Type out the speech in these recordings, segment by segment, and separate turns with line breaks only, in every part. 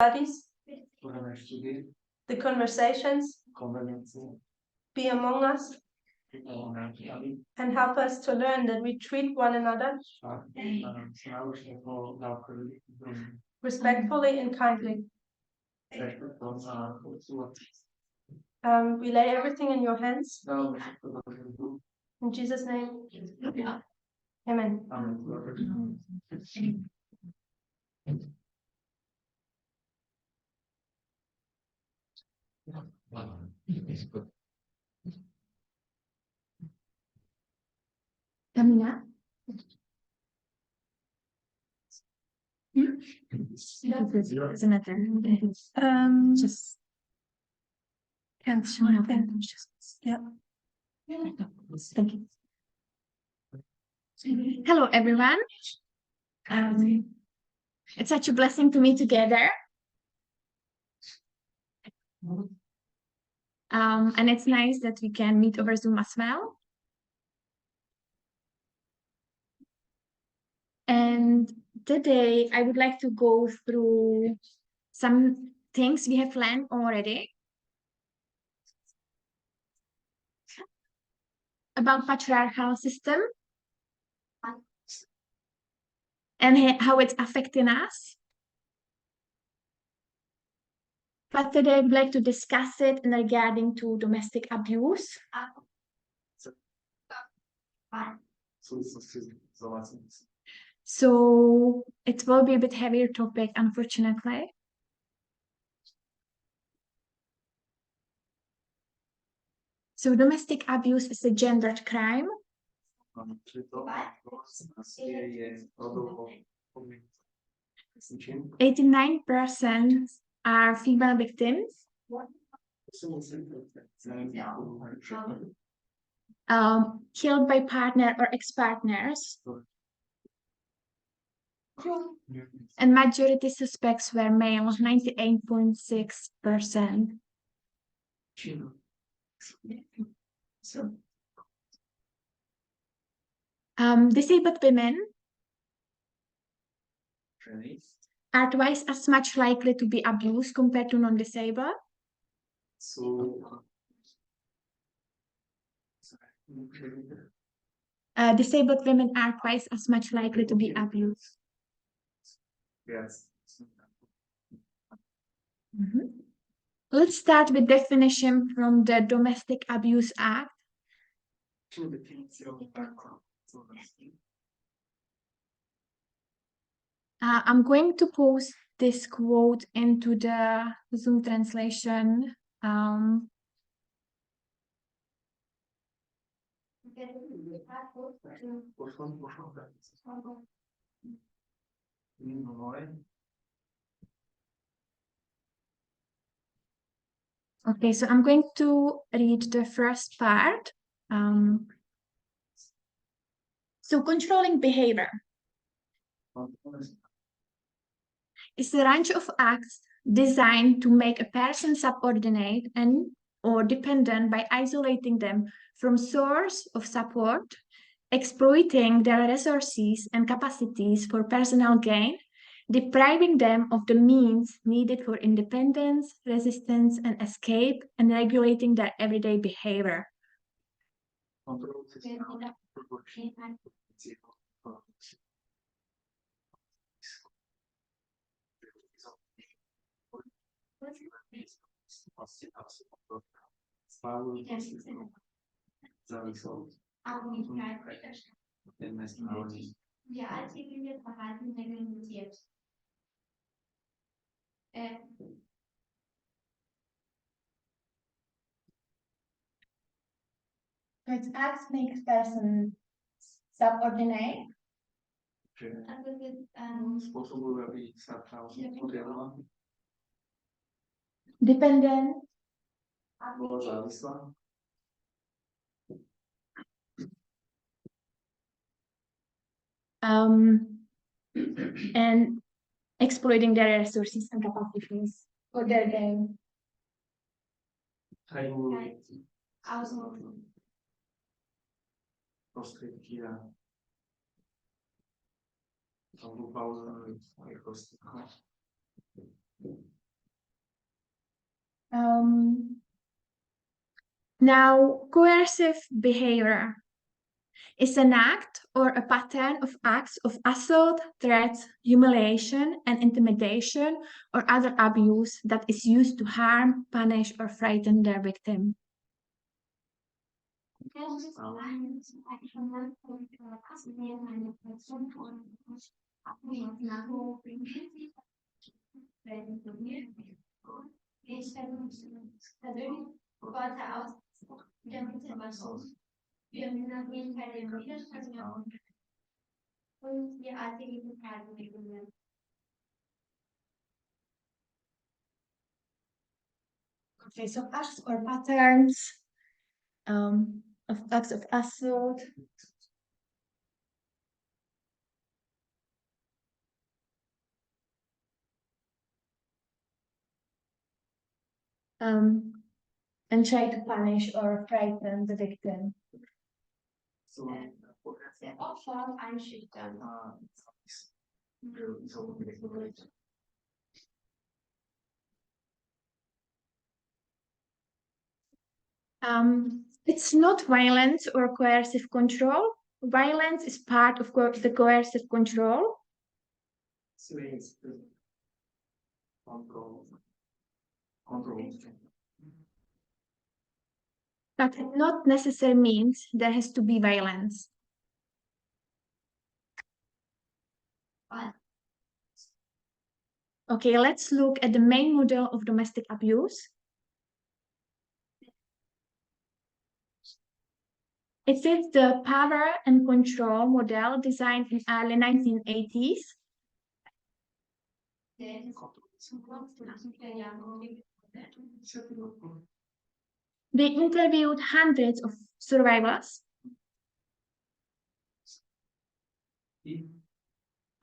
studies, the conversations, be among us, and help us to learn that we treat one another respectfully and kindly. We lay everything in your hands. In Jesus' name. Amen.
Tamina? Doesn't matter. Just can't show up. Yeah. Thank you. Hello, everyone. It's such a blessing to meet together. And it's nice that we can meet over Zoom as well. And today I would like to go through some things we have learned already about patriarchal system and how it's affecting us. But today I'd like to discuss it regarding to domestic abuse. So it will be a bit heavier topic, unfortunately. So domestic abuse is a gendered crime. 89% are female victims. Killed by partner or ex-partners. And majority suspects were male, 98.6%. Disabled women are twice as much likely to be abused compared to non-disabled. Disabled women are twice as much likely to be abused.
Yes.
Let's start with definition from the Domestic Abuse Act. I'm going to post this quote into the Zoom translation. Okay, so I'm going to read the first part. So controlling behavior is a range of acts designed to make a person subordinate and or dependent by isolating them from source of support, exploiting their resources and capacities for personal gain, depriving them of the means needed for independence, resistance, and escape, and regulating their everyday behavior. Its acts make a person subordinate. Dependent. And exploiting their resources and capacities for their gain. Now, coercive behavior is an act or a pattern of acts of assault, threats, humiliation, and intimidation or other abuse that is used to harm, punish, or frighten their victim. Okay, so acts or patterns of acts of assault. And try to punish or frighten the victim. It's not violence or coercive control. Violence is part of the coercive control. But it not necessarily means there has to be violence. Okay, let's look at the main model of domestic abuse. It is the power and control model designed in early 1980s. They interviewed hundreds of survivors.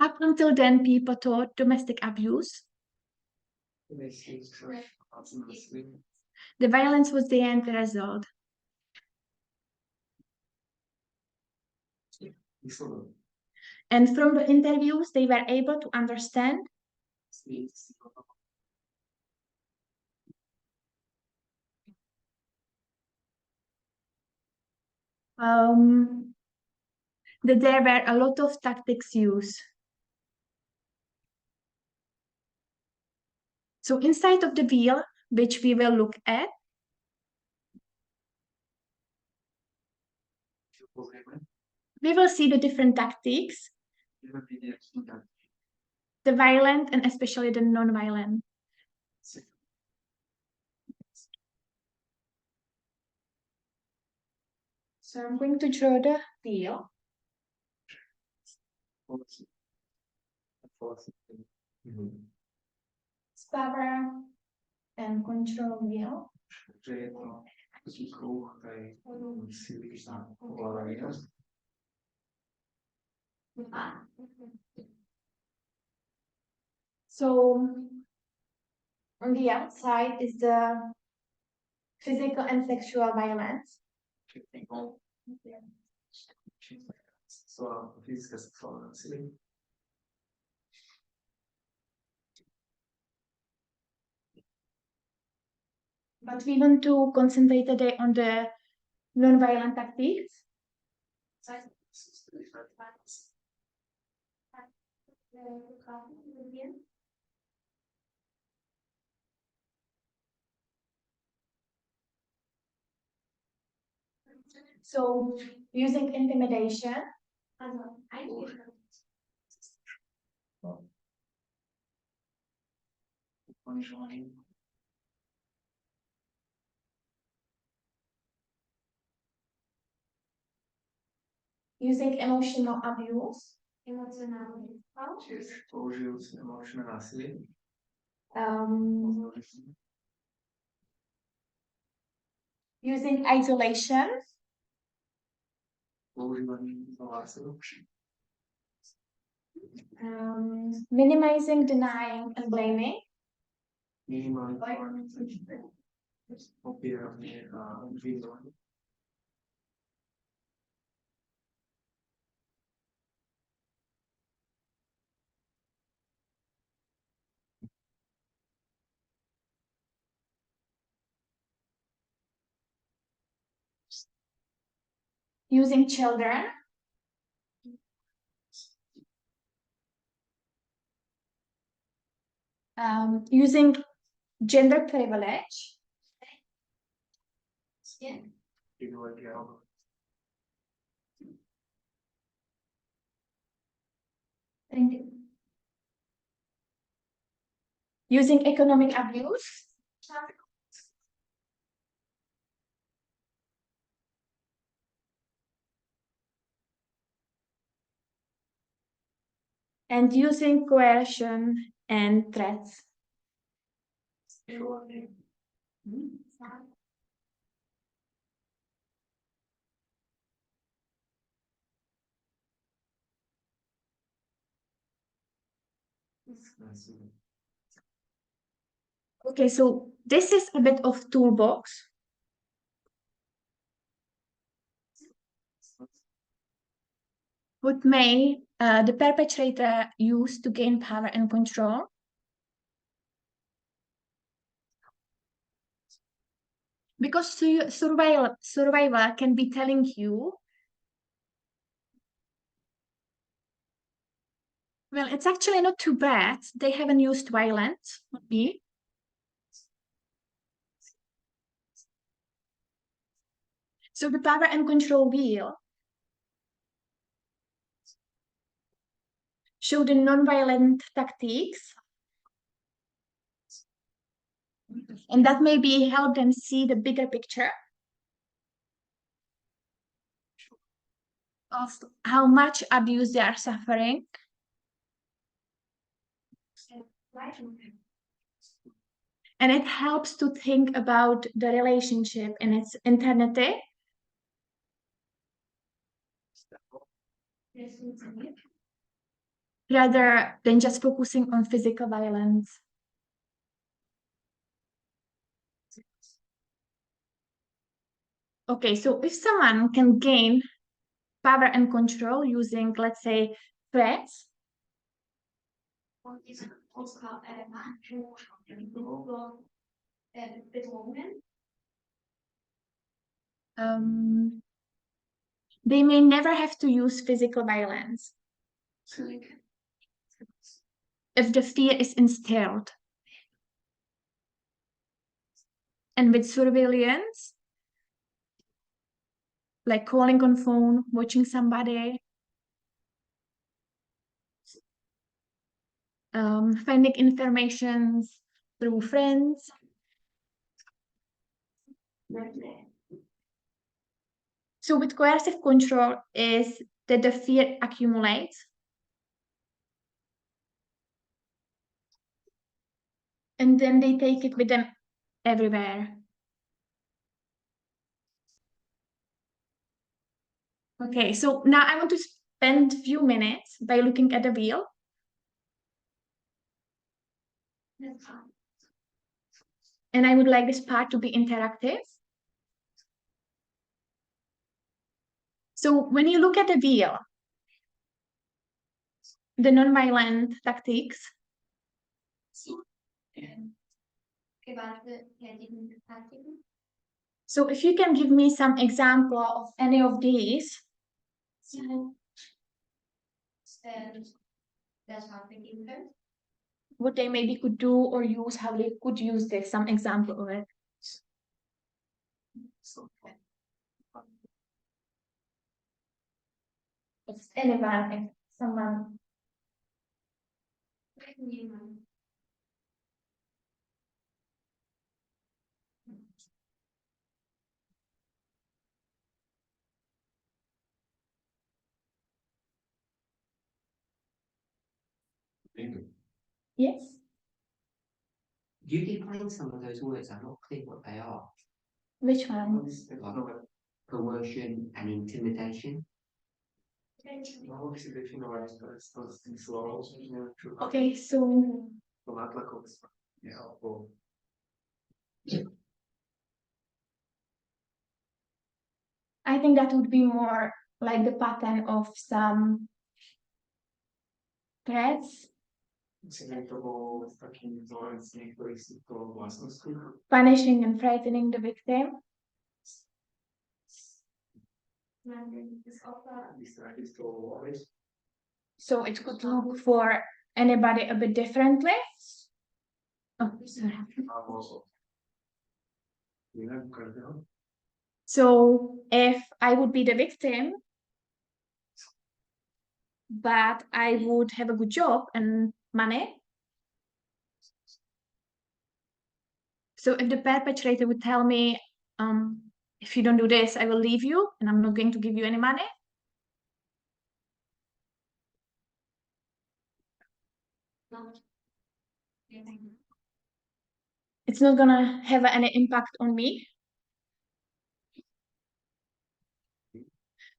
Up until then, people thought domestic abuse. The violence was the end result. And from the interviews, they were able to understand that there were a lot of tactics used. So inside of the wheel, which we will look at, we will see the different tactics, the violent and especially the non-violent. So I'm going to draw the wheel. Power and control wheel. So on the outside is the physical and sexual violence. But we want to concentrate today on the non-violent tactics. So using intimidation, using emotional abuse, using isolation, minimizing, denying, and blaming. using children, using gender privilege, and using economic abuse, and using coercion and threats. Okay, so this is a bit of toolbox. What may the perpetrator use to gain power and control? Because survivor can be telling you, well, it's actually not too bad. They haven't used violence, would be. So the power and control wheel show the non-violent tactics, and that maybe help them see the bigger picture of how much abuse they are suffering. And it helps to think about the relationship and its intensity. Rather than just focusing on physical violence. Okay, so if someone can gain power and control using, let's say, threats, they may never have to use physical violence if the fear is instilled. And with surveillance, like calling on phone, watching somebody, finding information through friends. So with coercive control is that the fear accumulates. And then they take it with them everywhere. Okay, so now I want to spend a few minutes by looking at the wheel. And I would like this part to be interactive. So when you look at the wheel, the nonviolent tactics, so if you can give me some example of any of these, what they maybe could do or use, how they could use this, some example of it. If anyone, if someone. Yes.
You define some of those words. I'm not clear what they are.
Which one?
Coercion and intimidation.
Okay, so I think that would be more like the pattern of some threats, punishing and frightening the victim. So it could look for anybody a bit differently. Oh, sorry. So if I would be the victim, but I would have a good job and money. So if the perpetrator would tell me, if you don't do this, I will leave you and I'm not going to give you any money. It's not gonna have any impact on me.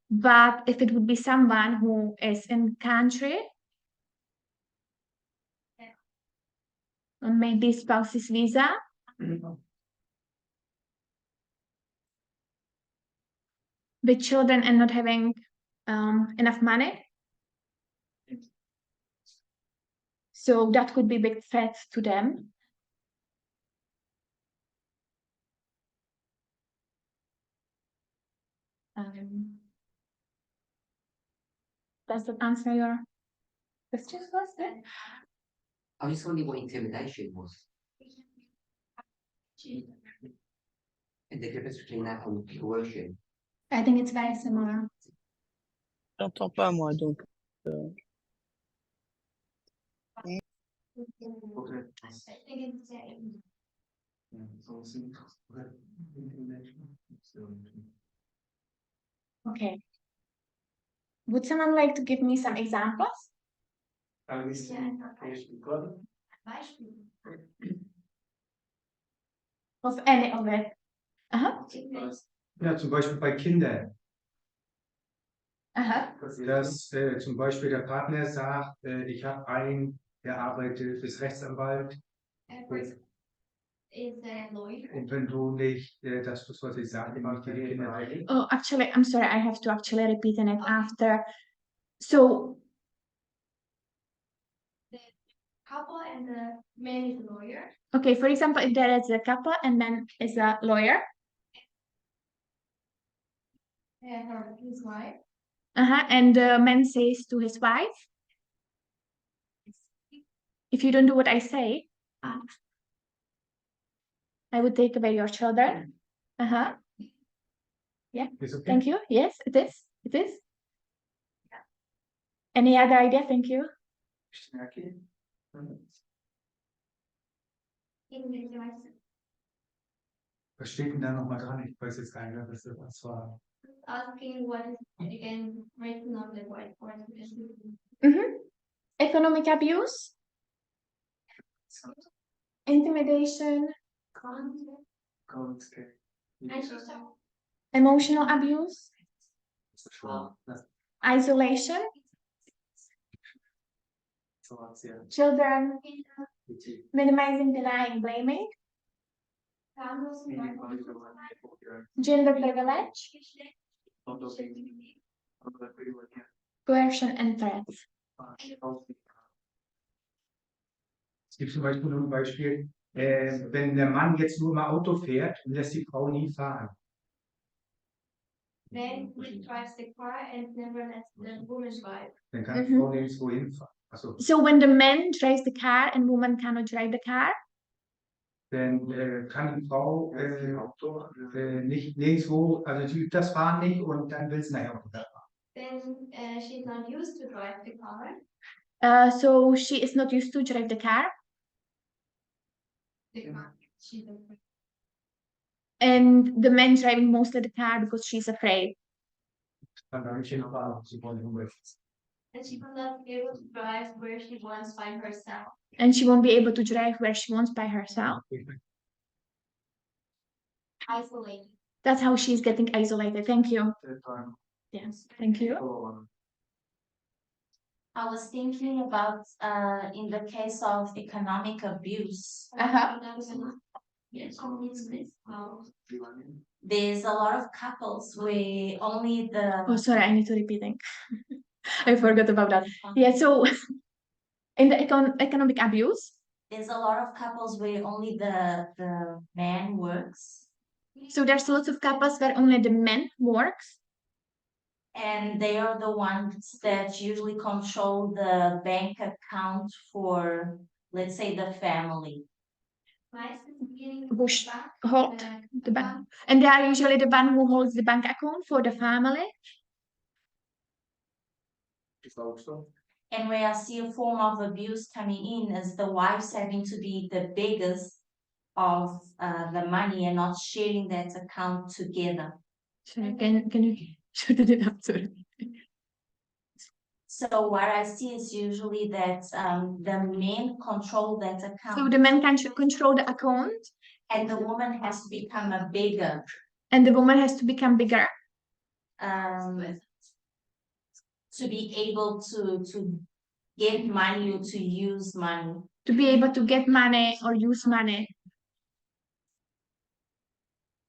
But if it would be someone who is in country, on maybe spouse's visa, with children and not having enough money. So that could be a big threat to them. Does that answer your question?
I just wondering what intimidation was. And the difference between that and coercion.
I think it's very similar.
J'entends pas moi donc.
Okay. Would someone like to give me some examples? Of any of it?
Ja, zum Beispiel bei Kindern.
Aha.
Dass zum Beispiel der Partner sagt, ich habe einen, der arbeitet, ist Rechtsanwalt. Und wenn du nicht das tust, was ich sage, mache ich dir die Kinder weg.
Oh, actually, I'm sorry, I have to actually repeat it after. So,
Couple and the man is a lawyer.
okay, for example, if there is a couple and man is a lawyer.
And his wife.
And the man says to his wife, if you don't do what I say, I would take away your children. Yeah.
Ist okay?
Thank you. Yes, it is. It is. Any other idea? Thank you.
Was steht denn da nochmal dran? Ich weiß jetzt gar nicht mehr, was war.
Asking what is again written on the whiteboard.
Economic abuse, intimidation, emotional abuse, isolation, children minimizing, denying, blaming, gender privilege, coercion and threats.
Es gibt zum Beispiel ein Beispiel, wenn der Mann jetzt nur mal Auto fährt und lässt die Frau nie fahren.
Man drives the car and never lets the woman drive.
Dann kann die Frau nirgendwo hinfahren. Also,
So when the man drives the car and woman cannot drive the car,
dann kann die Frau nicht nirgendwo, also sie übt das Fahren nicht und dann will sie nachher auch nicht fahren.
Then she's not used to drive the car.
so she is not used to drive the car. And the man driving mostly the car because she's afraid.
And she will not be able to drive where she wants by herself.
And she won't be able to drive where she wants by herself.
Isolated.
That's how she's getting isolated. Thank you. Yes, thank you.
I was thinking about in the case of economic abuse. Yes. There's a lot of couples where only the
Oh, sorry, I need to repeat it. I forgot about that. Yeah, so in the economic abuse,
there's a lot of couples where only the man works.
So there's lots of couples where only the man works.
and they are the ones that usually control the bank account for, let's say, the family.
Who hold the bank, and they are usually the one who holds the bank account for the family.
And where I see a form of abuse coming in is the wives having to be the biggest of the money and not sharing that account together.
Sorry, can you shut it up? Sorry.
So what I see is usually that the men control that
So
account,
the man can control the account,
and the woman has to become a bigger.
and the woman has to become bigger
To be able to get money or to use money.
to be able to get money or use money.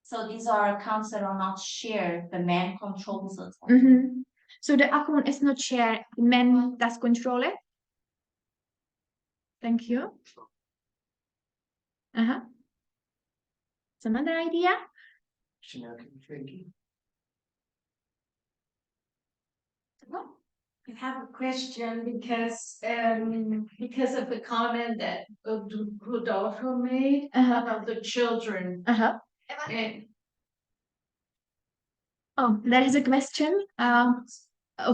So these are accounts that are not shared. The man controls it.
So the account is not shared. The man does control it. Thank you. Some other idea?
I have a question because of the comment that Rodolfo made about the children. And
Oh, there is a question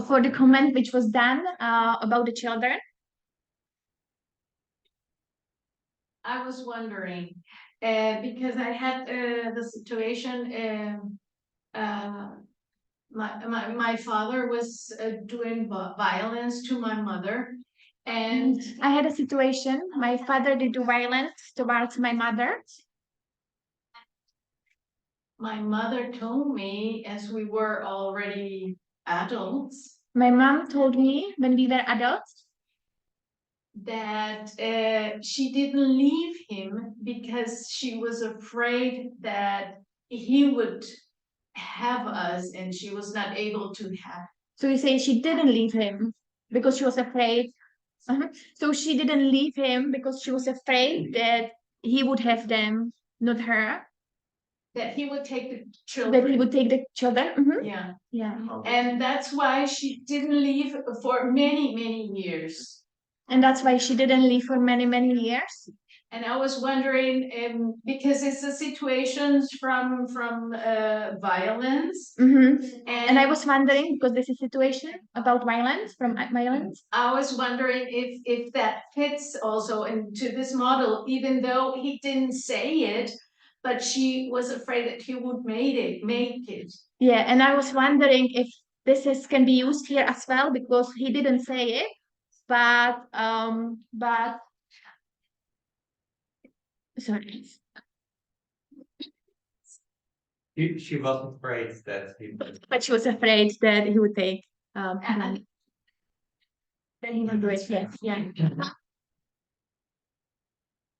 for the comment which was done about the children.
I was wondering, because I had the situation, my father was doing violence to my mother, and
I had a situation. My father did do violence towards my mother.
my mother told me, as we were already adults,
My mom told me when we were adults
that she didn't leave him because she was afraid that he would have us and she was not able to have.
So you say she didn't leave him because she was afraid. So she didn't leave him because she was afraid that he would have them, not her.
That he would take the children.
That he would take the children.
Yeah.
Yeah.
And that's why she didn't leave for many, many years.
And that's why she didn't leave for many, many years.
And I was wondering, because it's a situation from violence.
And I was wondering, because this is a situation about violence, from violence.
I was wondering if that fits also into this model, even though he didn't say it, but she was afraid that he would make it.
Yeah, and I was wondering if can be used here as well, because he didn't say it, but sorry.
She was afraid that he would.
But she was afraid that he would take money. Then he would do it, yes, yeah.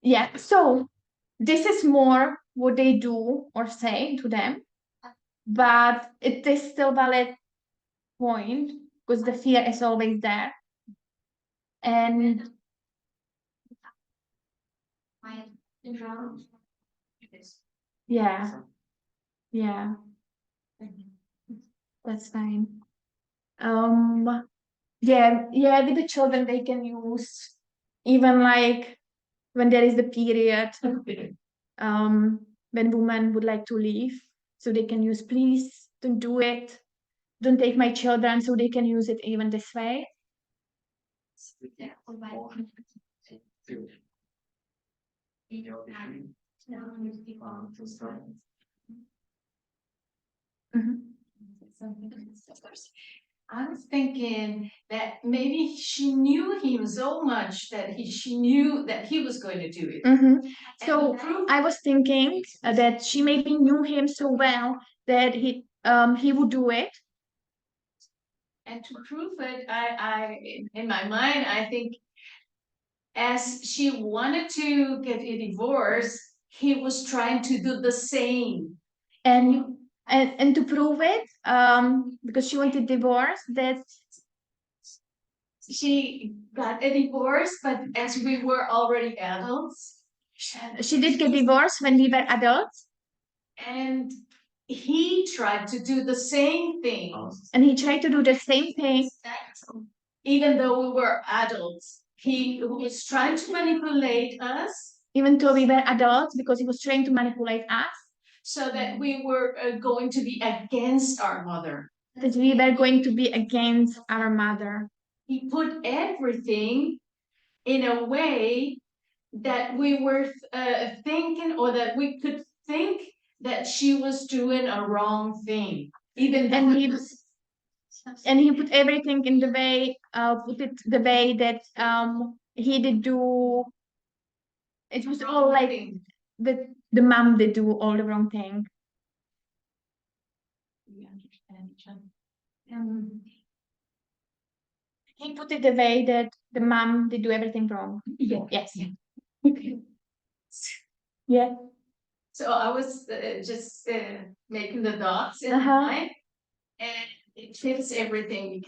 Yeah, so this is more what they do or say to them, but it is still valid point because the fear is always there. And yeah, yeah, that's fine. Yeah, with the children they can use even like when there is the period, when women would like to leave, so they can use please don't do it, don't take my children, so they can use it even this way.
I was thinking that maybe she knew him so much that she knew that he was going to do it.
So I was thinking that she maybe knew him so well that he would do it.
And to prove it, I in my mind, I think as she wanted to get a divorce, he was trying to do the same.
And to prove it, because she wanted divorce, that
she got a divorce, but as we were already adults.
She did get divorced when we were adults.
And he tried to do the same thing,
And he tried to do the same thing,
even though we were adults. He was trying to manipulate us
even though we were adults, because he was trying to manipulate us,
so that we were going to be against our mother.
that we were going to be against our mother.
He put everything in a way that we were thinking, or that we could think that she was doing a wrong thing, even though
And he put everything in the way, that he did do. It was all like the mom did do all the wrong thing. He put it the way that the mom did do everything wrong.
Yeah.
Yes. Yeah.
So I was just making the dots in
Uh-huh.
my mind, and it fits everything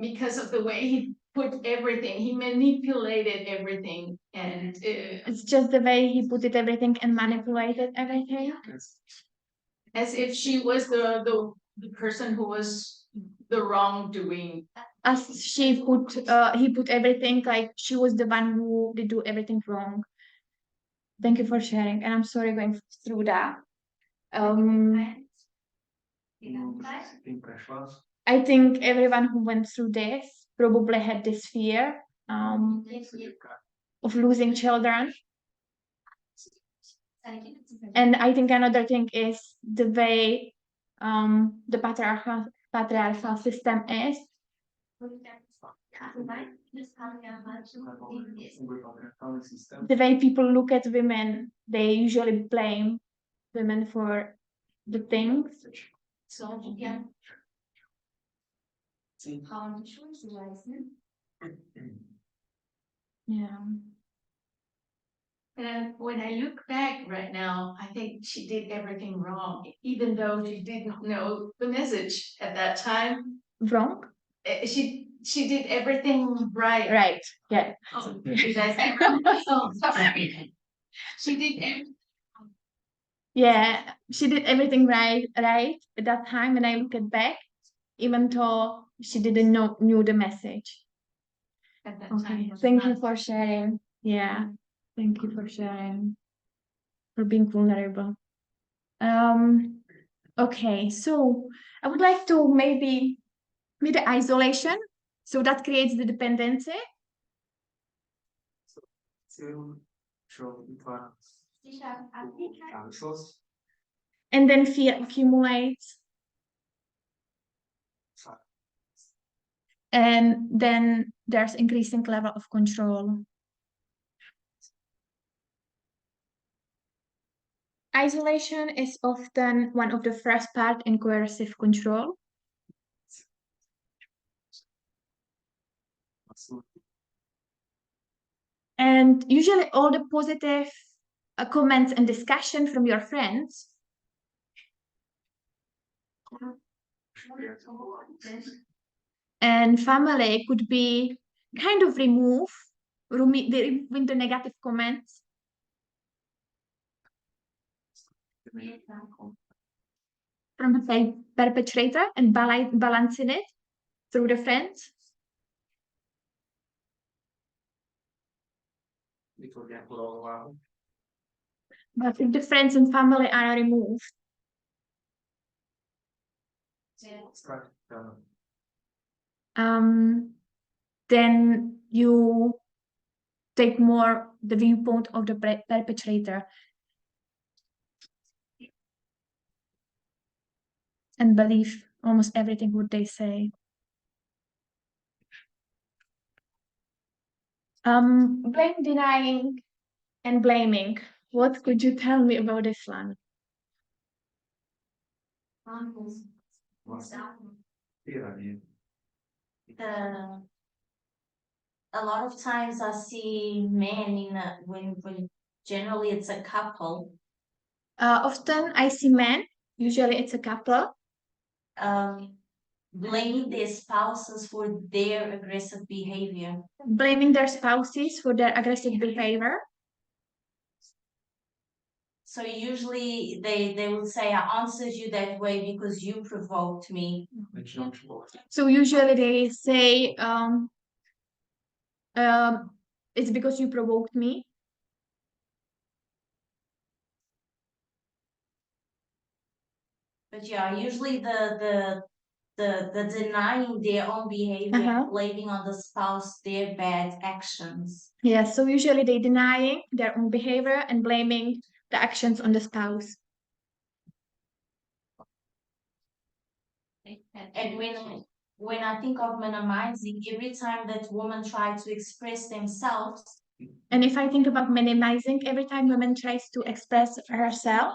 because of the way he put everything, he manipulated everything, and
It's just the way he put it everything and manipulated everything.
as if she was the person who was the wrongdoing.
As he put everything like she was the one who did do everything wrong. Thank you for sharing, and I'm sorry going through that. I think everyone who went through this probably had this fear of losing children. And I think another thing is the way the patriarchal system is. The way people look at women, they usually blame women for the things.
So yeah.
Yeah.
And when I look back right now, I think she did everything wrong, even though she didn't know the message at that time.
Wrong?
She did everything right.
Right. Yeah.
Oh, did I say wrong? Oh, sorry. She did everything.
Yeah, she did everything right at that time when I look at back, even though she didn't knew the message.
At that
Okay,
time.
thank you for sharing. Yeah, thank you for sharing, for being vulnerable. Okay, so I would like to maybe with the isolation, so that creates the dependency. And then fear accumulates. And then there's increasing level of control. Isolation is often one of the first part in coercive control. And usually all the positive comments and discussion from your friends and family could be kind of removing the negative comments. From the perpetrator and balancing it through the friends. But if the friends and family are removed, then you take more the viewpoint of the perpetrator and believe almost everything what they say. Blame, denying, and blaming. What could you tell me about this one?
A lot of times I see men when generally it's a couple.
Often I see men, usually it's a couple,
Blaming their spouses for their aggressive behavior.
Blaming their spouses for their aggressive behavior.
So usually they will say, I answered you that way because you provoked me.
So usually they say, it's because you provoked me.
But yeah, usually the denying their own behavior, blaming on the spouse their bad actions.
Yeah, so usually they denying their own behavior and blaming the actions on the spouse.
And when I think of minimizing, every time that women try to express themselves.
And if I think about minimizing, every time women tries to express herself,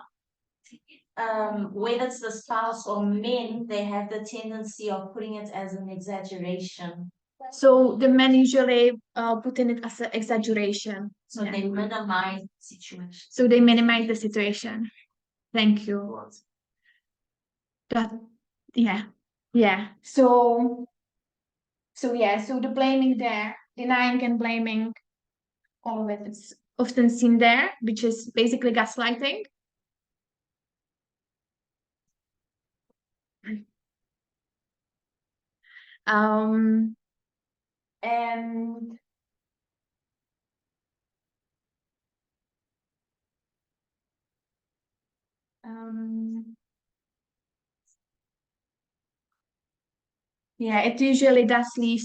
whether it's the spouse or men, they have the tendency of putting it as an exaggeration.
So the men usually put in it as an exaggeration.
So they minimize the situation.
So they minimize the situation. Thank you. That, yeah. So the blaming there, denying and blaming, all of it, it's often seen there, which is basically gaslighting. And yeah, it usually does leave,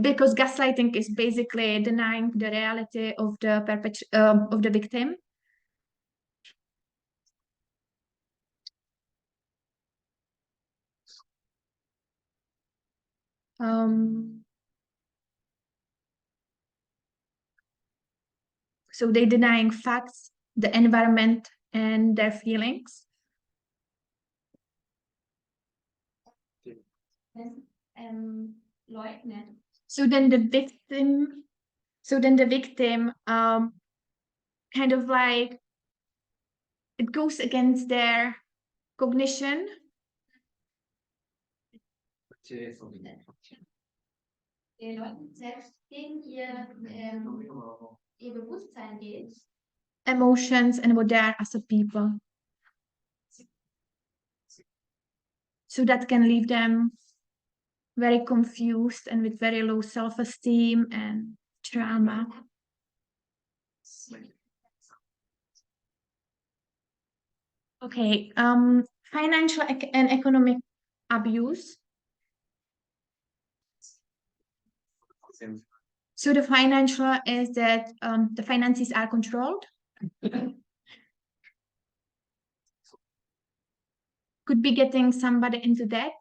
because gaslighting is basically denying the reality of the victim. So they denying facts, the environment, and their feelings. So then the victim kind of like, it goes against their cognition. Emotions and what they are as a people. So that can leave them very confused and with very low self-esteem and trauma. Okay, financial and economic abuse. So the financial is that the finances are controlled. Could be getting somebody into debt.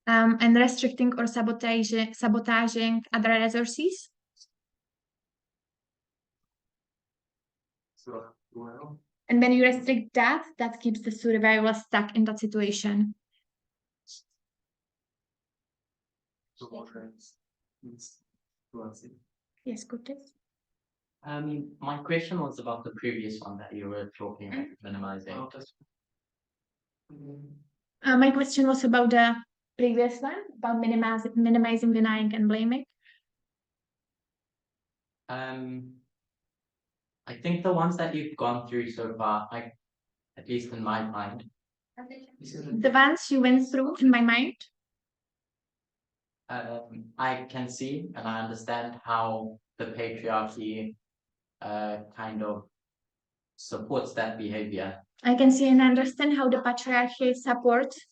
And restricting or sabotaging other resources. And when you restrict that keeps the survivor stuck in that situation. Yes, good.
My question was about the previous one that you were talking about, minimizing.
My question was about the previous one, about minimizing, denying, and blaming.
I think the ones that you've gone through so far, at least in my mind.
The ones you went through in my mind.
I can see and I understand how the patriarchy kind of supports that behavior.
I can see and understand how the patriarchy supports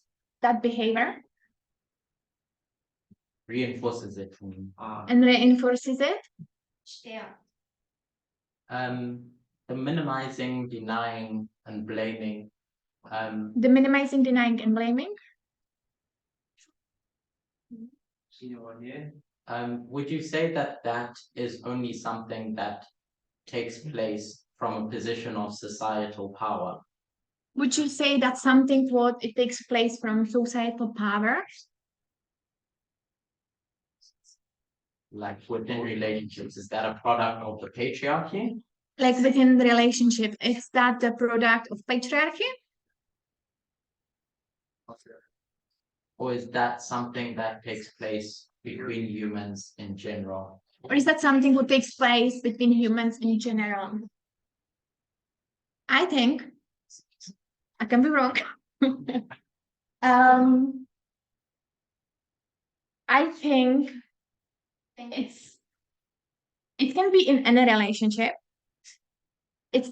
that behavior.
Reinforces it.
And reinforces it.
The minimizing, denying, and blaming.
The minimizing, denying, and blaming.
Would you say that is only something that takes place from a position of societal power?
Would you say that's something it takes place from societal power?
Like within relationships, is that a product of the patriarchy?
Like within the relationship, is that the product of patriarchy?
Or is that something that takes place between humans in general?
Or is that something who takes place between humans in general? I think, I can be wrong. I think it can be in any relationship. It's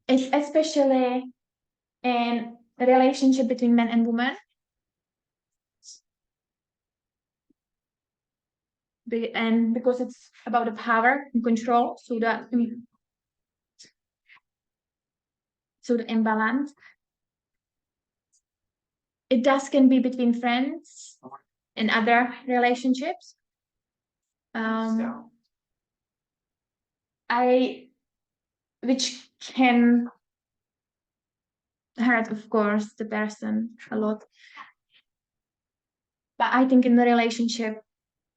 especially in a relationship between men and women. And because it's about the power and control, so the imbalance. It can be between friends and other relationships. Which can hurt, of course, the person a lot. But I think in the relationship,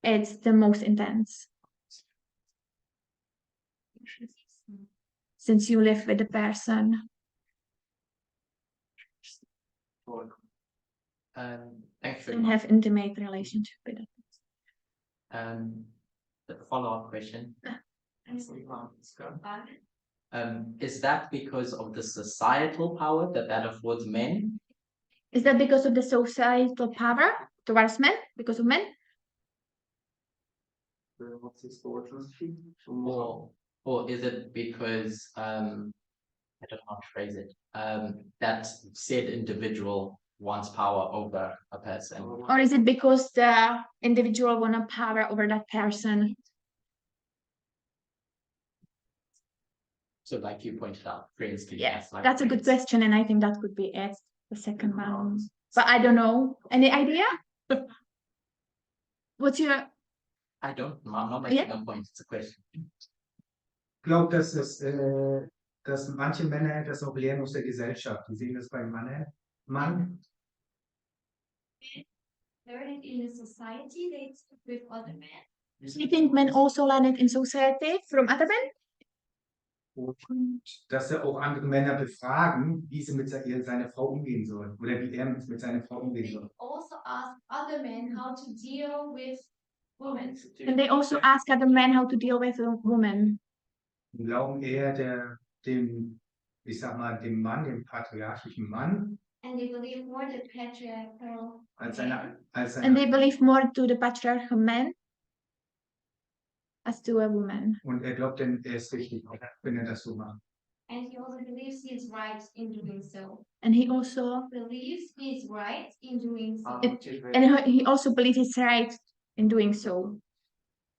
it's the most intense. Since you live with the person.
Thanks very
And
much.
have intimate relationship with it.
The follow-up question. Is that because of the societal power that affords men?
Is that because of the societal power towards men? Because of men?
Or is it because I don't know how to phrase it, that said individual wants power over a person?
Or is it because the individual wants power over that person?
So like you pointed out, for instance.
Yes,
like
that's a good question, and I think that could be it, the second one. But I don't know. Any idea? What's your...
I'm not making a point, it's a question.
Ich glaube, dass manche Männer das auch lernen aus der Gesellschaft. Die sehen das beim Mann.
Learn it in the society with other men. Do you think men also learn it in society from other men?
Und dass er auch andere Männer befragen, wie sie mit seiner Frau umgehen sollen. Oder wie er mit seiner Frau umgehen soll.
Also ask other men how to deal with women. And they also ask other men how to deal with women.
Und glauben eher dem Mann, dem patriarchischen Mann.
And they believe more the patriarchal
And
they believe more to the patriarchal man as to a woman.
Und glaubt dann, ist richtig, wenn das so macht.
And he also believes he is right in doing so. And he also believes he is right in doing so. And he also believes he's right in doing so.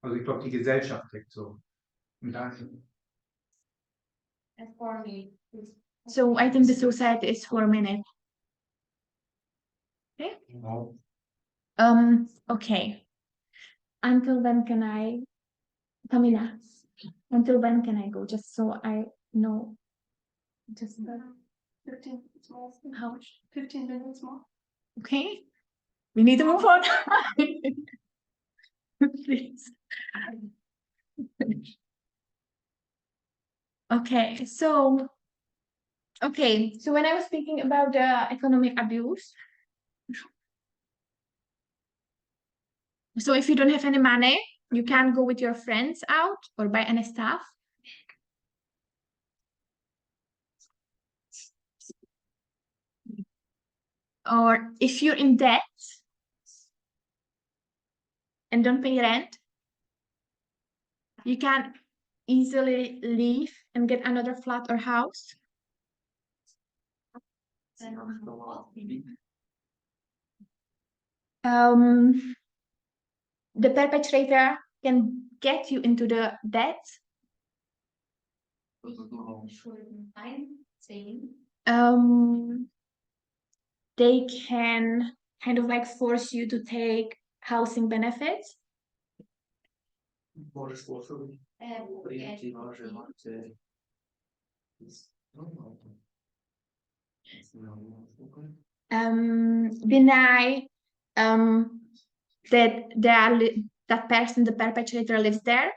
Also ich glaube, die Gesellschaft denkt so. Und
For me. So I think the society is forming it. Okay. Okay. Until when can I, Tamina? Until when can I go? Just so I know. Just
15 minutes more.
how much?
15 minutes more.
Okay. We need to move on. Please. Okay, so when I was speaking about the economic abuse, so if you don't have any money, you can't go with your friends out or buy any stuff. Or if you're in debt and don't pay rent, you can easily leave and get another flat or house. The perpetrator can get you into the debt. They can kind of like force you to take housing benefits. Deny that that person, the perpetrator, lives there.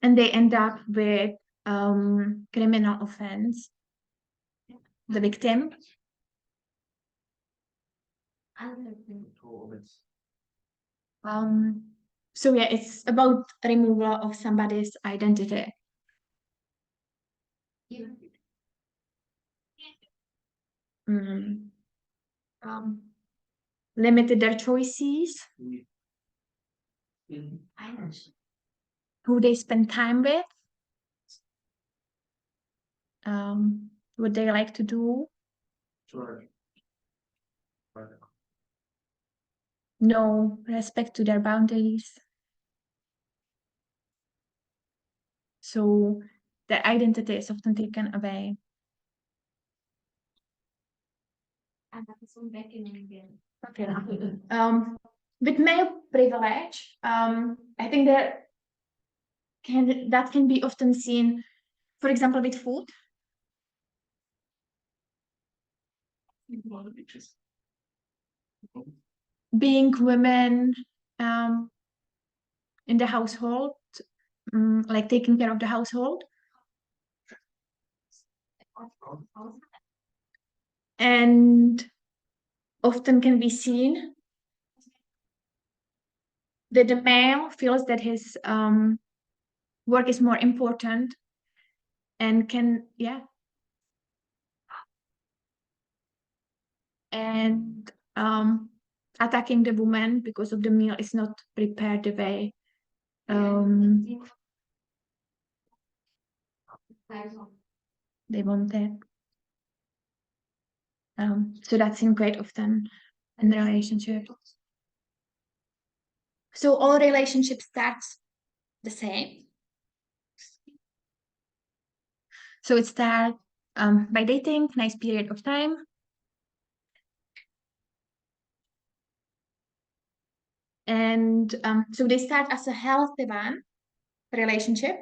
And they end up with criminal offense, the victim. So yeah, it's about removal of somebody's identity. Limited their choices, who they spend time with, what they like to do. No respect to their boundaries. So their identity is often taken away. Okay. With male privilege, I think that can be often seen, for example, with food. Being women in the household, like taking care of the household. And often can be seen that the male feels that his work is more important and can, yeah. And attacking the woman because of the meal is not prepared the way they wanted. So that's seen quite often in the relationship. So all relationships start the same. So it starts by dating, nice period of time. And so they start as a healthy one relationship.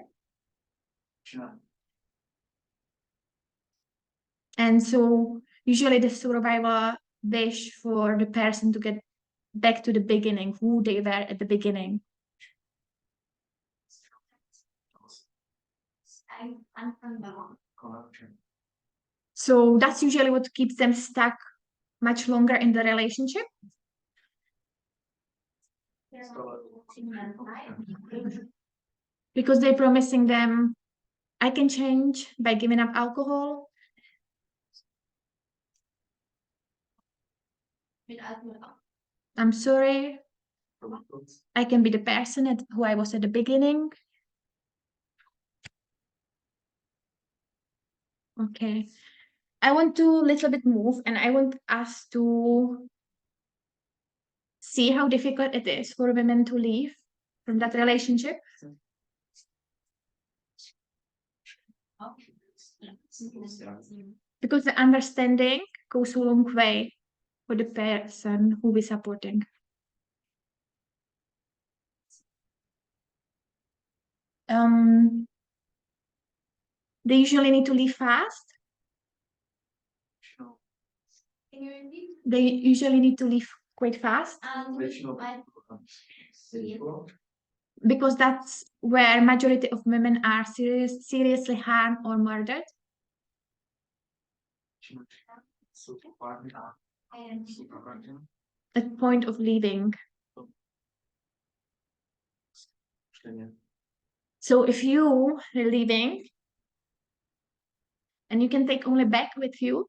And so usually the survivor wish for the person to get back to the beginning, who they were at the beginning. So that's usually what keeps them stuck much longer in the relationship. Because they're promising them, I can change by giving up alcohol. I'm sorry. I can be the person who I was at the beginning. Okay. I want to little bit move and I want us to see how difficult it is for women to leave from that relationship. Because the understanding goes a long way for the person who is supporting. They usually need to leave fast. They usually need to leave quite fast. Because that's where majority of women are seriously harmed or murdered. At point of leaving. So if you are leaving and you can take only back with you,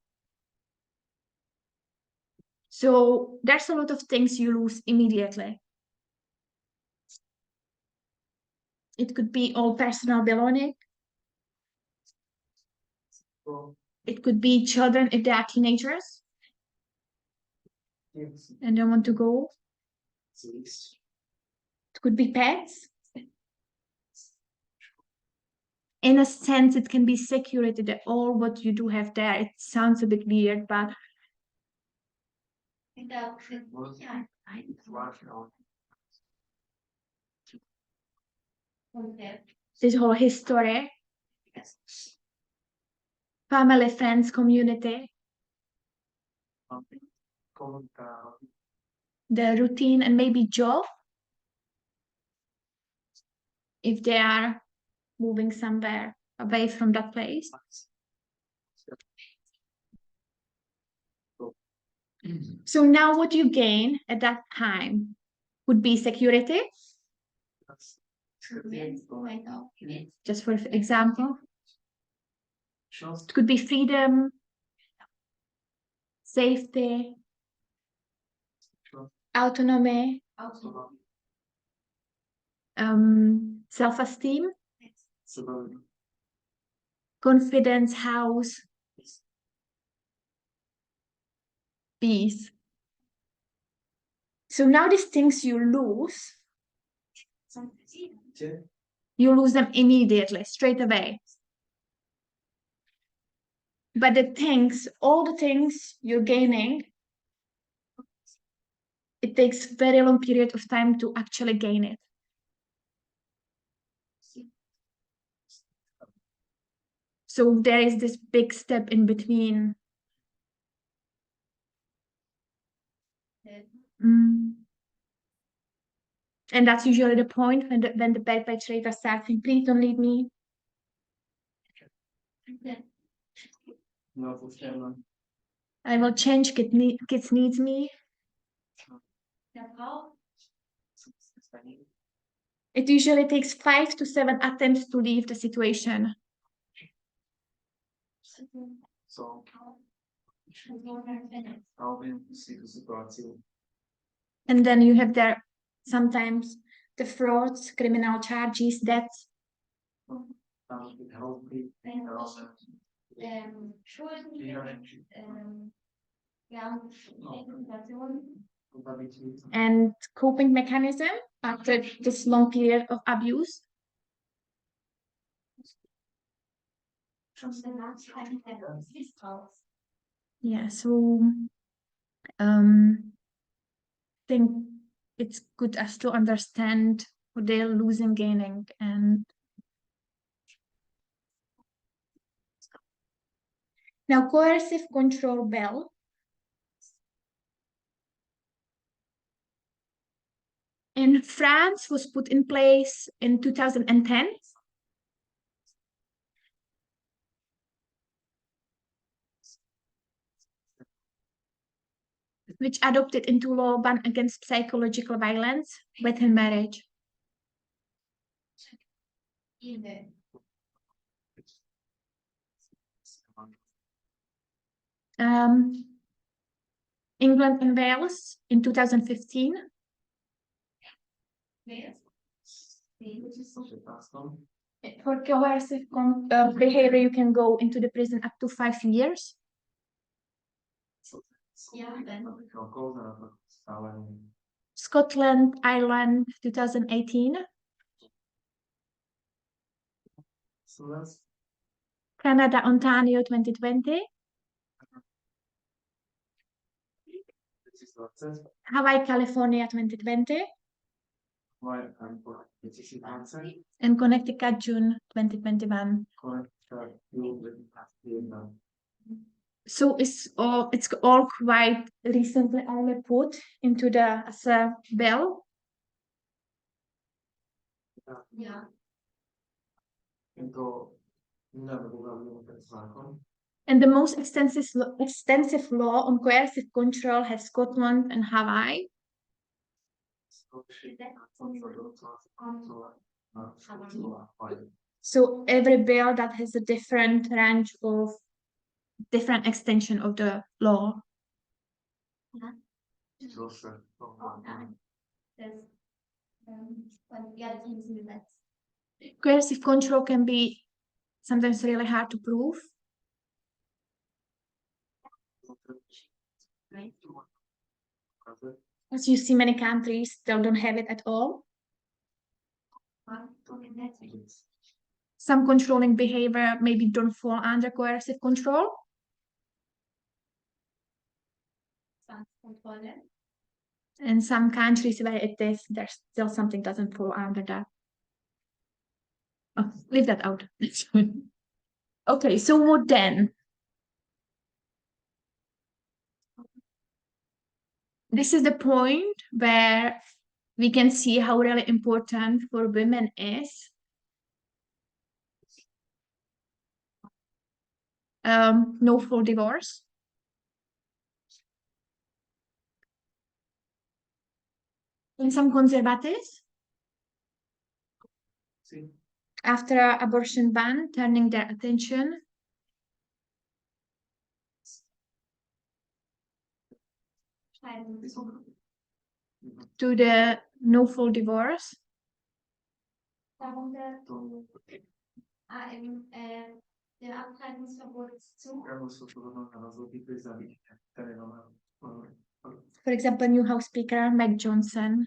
so there's a lot of things you lose immediately. It could be all personal belonging. It could be children if they are teenagers and don't want to go. It could be pets. In a sense, it can be security that all what you do have there. It sounds a bit weird, but this whole history, family, friends, community, the routine and maybe job, if they are moving somewhere away from that place. So now what you gain at that time would be security. Just for example, it could be freedom, safety, autonomy, self-esteem, confidence, house, peace. So now these things you lose them immediately, straight away. But all the things you're gaining, it takes very long period of time to actually gain it. So there is this big step in between. And that's usually the point when the perpetrator starts saying, please don't leave me. I will change, kids needs me. It usually takes 5 to 7 attempts to leave the situation. And then you have there sometimes the frauds, criminal charges, debts. And coping mechanism after this long period of abuse. Yeah, so I think it's good as to understand what they're losing, gaining, and now coercive control bell. In France was put in place in 2010. Which adopted into law ban against psychological violence within marriage. England and Wales in 2015. For coercive behavior, you can go into the prison up to 5 years. Scotland, Ireland, 2018. Canada, Ontario, 2020. Hawaii, California, 2020. And Connecticut, June 2021. So it's all quite recently only put into the as a bill. Yeah. And the most extensive law on coercive control has Scotland and Hawaii. So every bill that has a different range of different extension of the law. Coercive control can be sometimes really hard to prove. As you see, many countries still don't have it at all. Some controlling behavior maybe don't fall under coercive control. In some countries where it is, there's still something doesn't fall under that. Oh, leave that out. Okay, so what then? This is the point where we can see how really important for women is no full divorce. in some conservatives,
Sì.
after abortion ban, turning their attention to the no-fault divorce. For example, new House Speaker Meg Johnson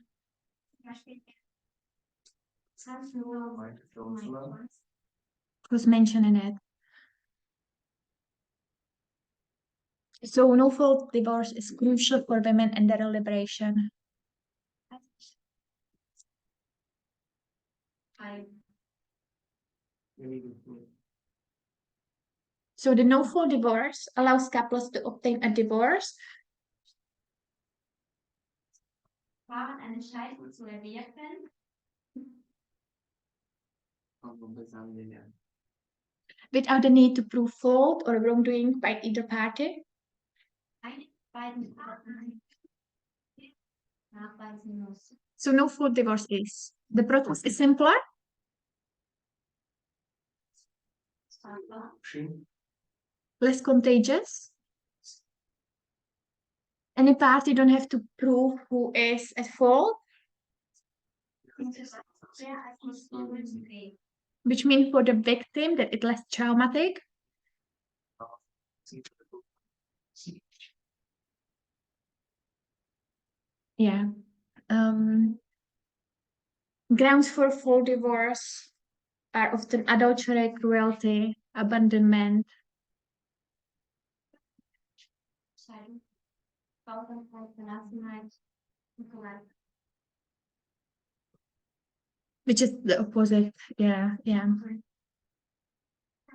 was mentioning it. So no-fault divorce is crucial for women and their liberation. So the no-fault divorce allows couples to obtain a divorce without the need to prove fault or wrongdoing by either party. So no-fault divorce is, the process is simpler, less contagious. Any party don't have to prove who is at fault, which means for the victim that it's less traumatic. Yeah. Grounds for full divorce are often adultery, cruelty, abandonment. Which is the opposite. Yeah.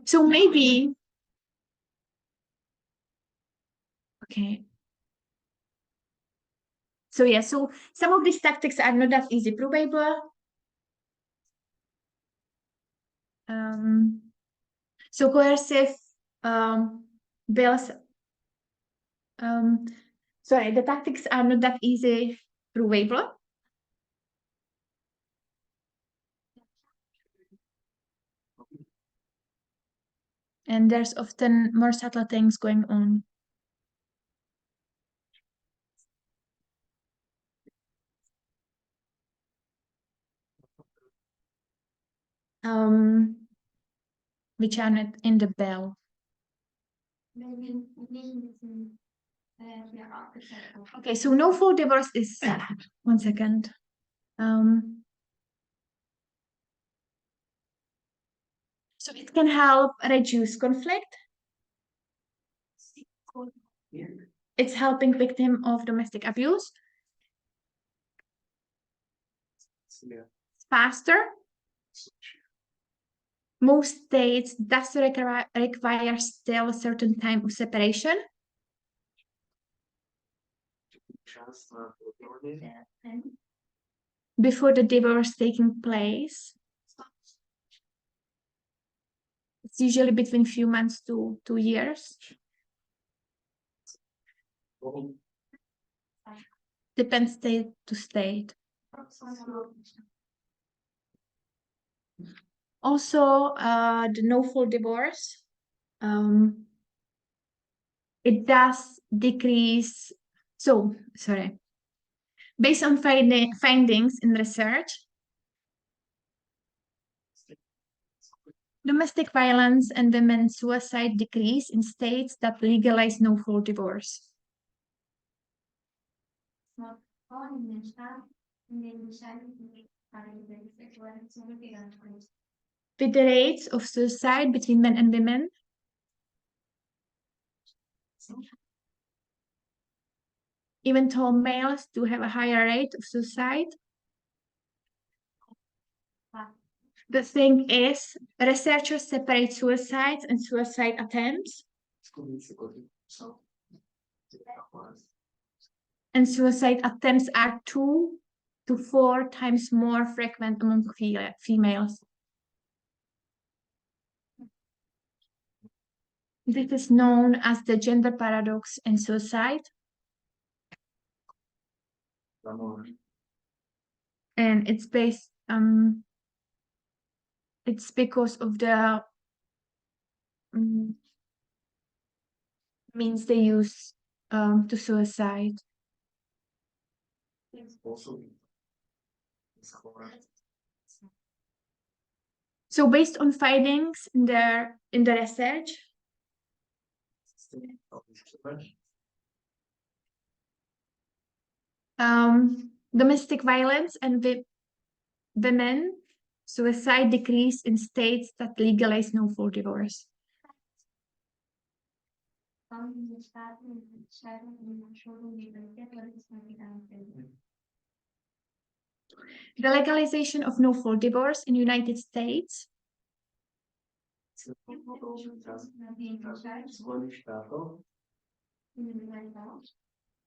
So maybe, okay. So yeah, so some of these tactics are not that easy provable. So coercive bills. Sorry, the tactics are not that easy provable. And there's often more subtle things going on. Which are not in the bill. Okay, so no-fault divorce is 1 second. So it can help reduce conflict. It's helping victim of domestic abuse. Faster. Most states does require still a certain time of separation. Before the divorce taking place. It's usually between few months to 2 years. Depends state to state. Also, the no-fault divorce, it does decrease. So, sorry. Based on findings in research, domestic violence and women's suicide decrease in states that legalize no-fault divorce. With the rates of suicide between men and women, even though males do have a higher rate of suicide. The thing is, researchers separate suicides and suicide attempts. And suicide attempts are 2 to 4 times more frequent among females. This is known as the gender paradox in suicide. and it's based it's because of the means they use to suicide. So based on findings in the research, domestic violence and women suicide decrease in states that legalize no fault divorce. The legalization of no fault divorce in United States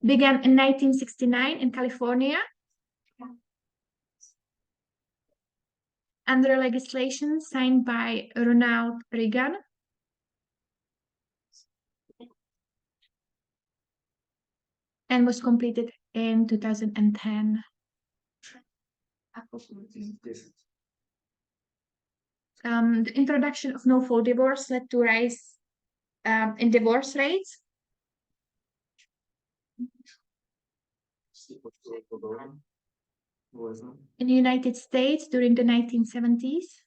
began in 1969 in California under legislation signed by Ronald Reagan. And was completed in 2010. The introduction of no fault divorce led to rise in divorce rates. In the United States during the 1970s.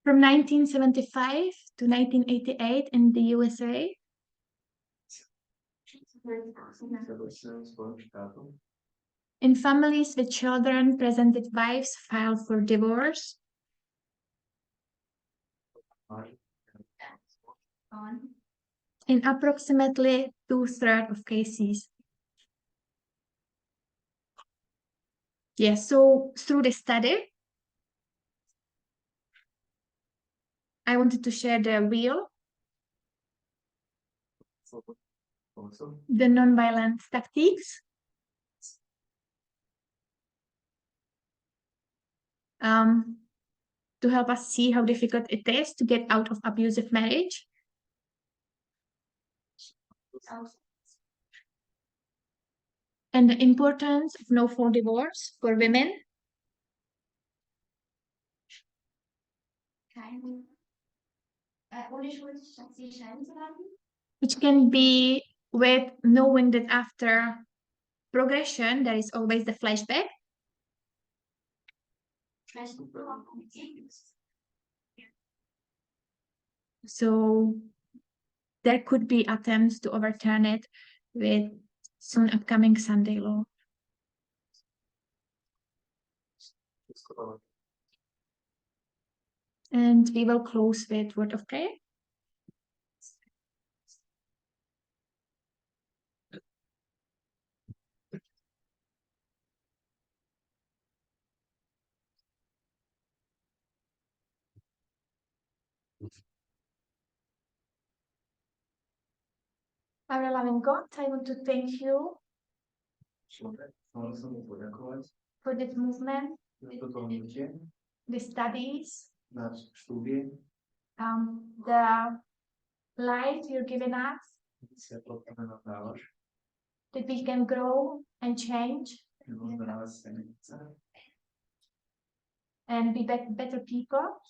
From 1975 to 1988 in the USA. In families with children, presented wives file for divorce. In approximately 2/3 of cases. Yes, so through the study, I wanted to share the wheel, the nonviolent tactics, to help us see how difficult it is to get out of abusive marriage. And the importance of no fault divorce for women. Which can be with knowing that after progression, there is always the flashback. So there could be attempts to overturn it with soon upcoming Sunday law. And we will close with word of prayer. Our loving God, I want to thank you for this movement, the studies, the light you're giving us, that we can grow and change and be better people,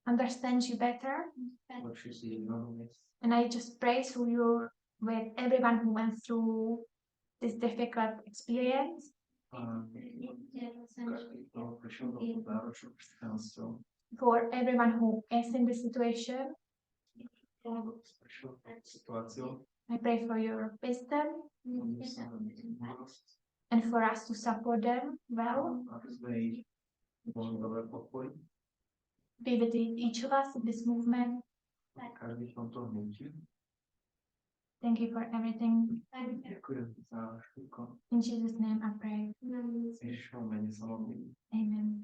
understand you better. And I just pray for you with everyone who went through this difficult experience. For everyone who is in this situation. I pray for your wisdom and for us to support them well. Be with each of us in this movement. Thank you for everything. In Jesus' name I pray. Amen.